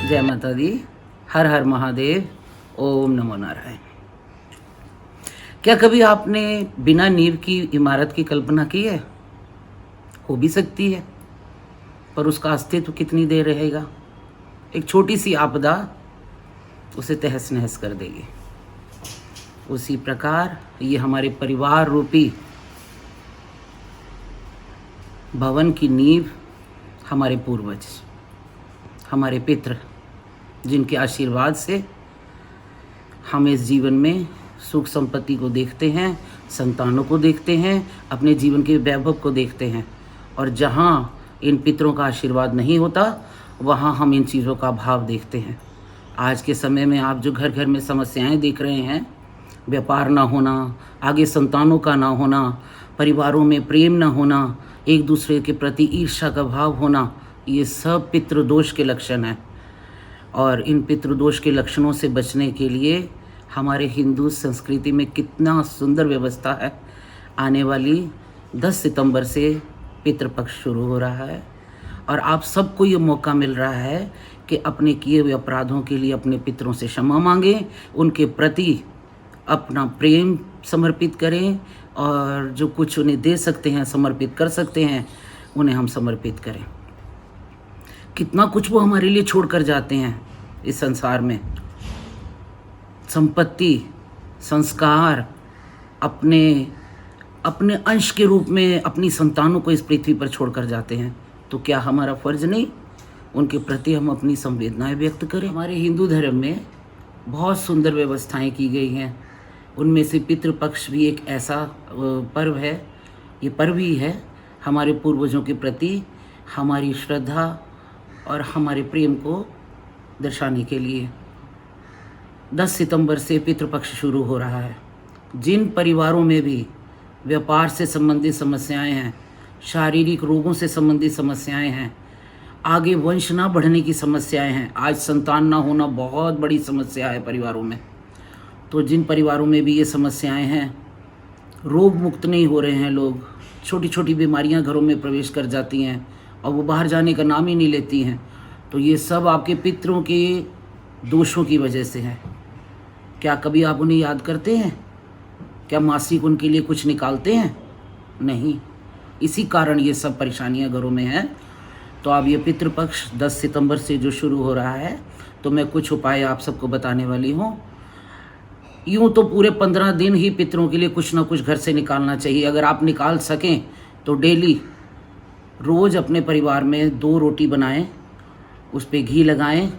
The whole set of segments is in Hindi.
जय माता दी। हर हर महादेव। ओम नमो नारायण। क्या कभी आपने बिना नींव की इमारत की कल्पना की है? हो भी सकती है, पर उसका अस्तित्व कितनी देर रहेगा? एक छोटी सी आपदा उसे तहस नहस कर देगी। उसी प्रकार ये हमारे परिवार रूपी भवन की नींव हमारे पूर्वज, हमारे पितृ, जिनके आशीर्वाद से हम इस जीवन में सुख संपत्ति को देखते हैं, संतानों को देखते हैं, अपने जीवन के वैभव को देखते हैं। और जहाँ इन पितरों का आशीर्वाद नहीं होता, वहाँ हम इन चीज़ों का अभाव देखते हैं। आज के समय में आप जो घर घर में समस्याएं देख रहे हैं, व्यापार ना होना, आगे संतानों का ना होना, परिवारों में प्रेम ना होना, एक दूसरे के प्रति ईर्ष्या का भाव होना, ये सब पितृदोष के लक्षण हैं। और इन पितृदोष के लक्षणों से बचने के लिए हमारे हिंदू संस्कृति में कितना सुंदर व्यवस्था है। आने वाली 10 सितंबर से पितृपक्ष शुरू हो रहा है और आप सबको ये मौका मिल रहा है कि अपने किए हुए अपराधों के लिए अपने पितरों से क्षमा मांगें, उनके प्रति अपना प्रेम समर्पित करें और जो कुछ उन्हें दे सकते हैं, समर्पित कर सकते हैं, उन्हें हम समर्पित करें। कितना कुछ वो हमारे लिए छोड़ कर जाते हैं इस संसार में। संपत्ति, संस्कार, अपने अंश के रूप में अपनी संतानों को इस पृथ्वी पर छोड़कर जाते हैं। तो क्या हमारा फर्ज नहीं उनके प्रति हम अपनी संवेदनाएं व्यक्त करें? हमारे हिंदू धर्म में बहुत सुंदर व्यवस्थाएं की गई हैं। उनमें से पितृपक्ष भी एक ऐसा पर्व है। ये पर्व ही है हमारे पूर्वजों के प्रति हमारी श्रद्धा और हमारे प्रेम को दर्शाने के लिए। 10 सितंबर से पितृपक्ष शुरू हो रहा है। जिन परिवारों में भी व्यापार से संबंधित समस्याएं हैं, शारीरिक रोगों से संबंधित समस्याएं हैं, आगे वंश ना बढ़ने की समस्याएं हैं, आज संतान ना होना बहुत बड़ी समस्या है परिवारों में। तो जिन परिवारों में भी ये समस्याएं हैं, रोग मुक्त नहीं हो रहे हैं लोग, छोटी छोटी बीमारियां घरों में प्रवेश कर जाती हैं और वो बाहर जाने का नाम ही नहीं लेती हैं, तो ये सब आपके पितरों के दोषों की वजह से है। क्या कभी आप उन्हें याद करते हैं? क्या मासिक उनके लिए कुछ निकालते हैं? नहीं। इसी कारण ये सब परेशानियां घरों में हैं। तो अब ये पितृपक्ष 10 सितंबर से जो शुरू हो रहा है, तो मैं कुछ उपाय आप सबको बताने वाली हूँ। यूँ तो पूरे 15 दिन ही पितरों के लिए कुछ ना कुछ घर से निकालना चाहिए। अगर आप निकाल सकें तो डेली रोज़ अपने परिवार में 2 रोटी बनाएं, उस पर घी लगाएं,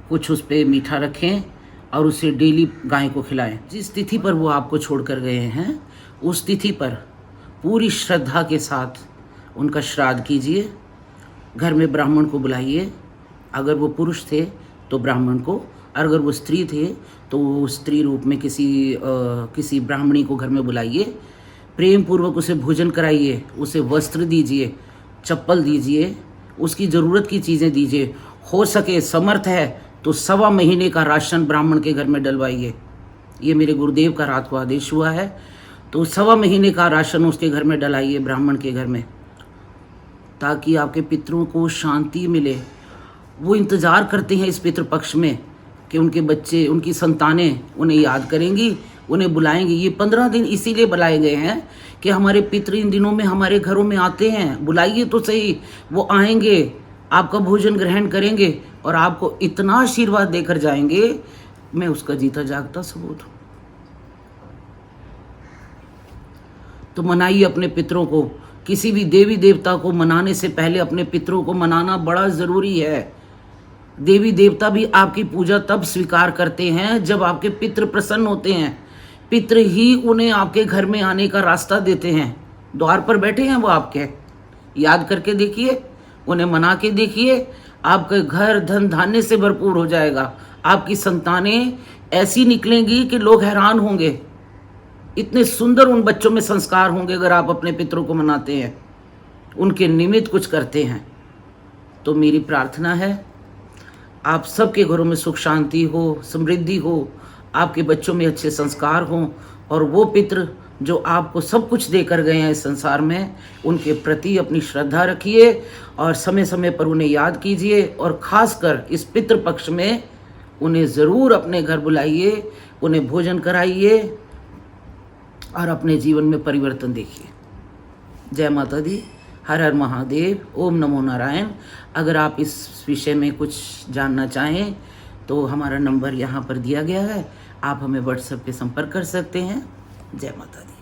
कुछ उस पर मीठा रखें और उसे डेली गाय को खिलाएं। जिस तिथि पर वो आपको छोड़ कर गए हैं, उस तिथि पर पूरी श्रद्धा के साथ उनका श्राद्ध कीजिए। घर में ब्राह्मण को बुलाइए। अगर वो पुरुष थे तो ब्राह्मण को, अगर वो स्त्री थे तो वो स्त्री रूप में किसी ब्राह्मणी को घर में बुलाइए। प्रेम पूर्वक उसे भोजन कराइए, उसे वस्त्र दीजिए, चप्पल दीजिए, उसकी ज़रूरत की चीज़ें दीजिए। हो सके समर्थ है तो 1.25 महीने का राशन ब्राह्मण के घर में डलवाइए। ये मेरे गुरुदेव का रात को आदेश हुआ है। तो 1.25 महीने का राशन उसके घर में डलाइए, ब्राह्मण के घर में, ताकि आपके पितरों को शांति मिले। वो इंतज़ार करते हैं इस पितृपक्ष में कि उनके बच्चे, उनकी संतानें उन्हें याद करेंगी, उन्हें बुलाएंगी। ये 15 दिन इसीलिए बुलाए गए हैं कि हमारे पितृ इन दिनों में हमारे घरों में आते हैं। बुलाइए तो सही, वो आएंगे, आपका भोजन ग्रहण करेंगे और आपको इतना आशीर्वाद देकर जाएंगे। मैं उसका जीता जागता सबूत हूँ। तो मनाइए अपने पितरों को। किसी भी देवी देवता को मनाने से पहले अपने पितरों को मनाना बड़ा ज़रूरी है। देवी देवता भी आपकी पूजा तब स्वीकार करते हैं जब आपके पितृ प्रसन्न होते हैं। पितृ ही उन्हें आपके घर में आने का रास्ता देते हैं। द्वार पर बैठे हैं वो आपके, याद करके देखिए, उन्हें मना के देखिए, आपका घर धन धान्य से भरपूर हो जाएगा। आपकी संतानें ऐसी निकलेंगी कि लोग हैरान होंगे। इतने सुंदर उन बच्चों में संस्कार होंगे अगर आप अपने पितरों को मनाते हैं, उनके निमित्त कुछ करते हैं। तो मेरी प्रार्थना है आप सबके घरों में सुख शांति हो, समृद्धि हो, आपके बच्चों में अच्छे संस्कार हों और वो पितृ जो आपको सब कुछ देकर गए हैं इस संसार में, उनके प्रति अपनी श्रद्धा रखिए और समय समय पर उन्हें याद कीजिए। और ख़ासकर इस पितृपक्ष में उन्हें ज़रूर अपने घर बुलाइए, उन्हें भोजन कराइए और अपने जीवन में परिवर्तन देखिए। जय माता दी, हर हर महादेव, ओम नमो नारायण। अगर आप इस विषय में कुछ जानना चाहें तो हमारा नंबर यहाँ पर दिया गया है, आप हमें व्हाट्सएप पे संपर्क कर सकते हैं। जय माता दी।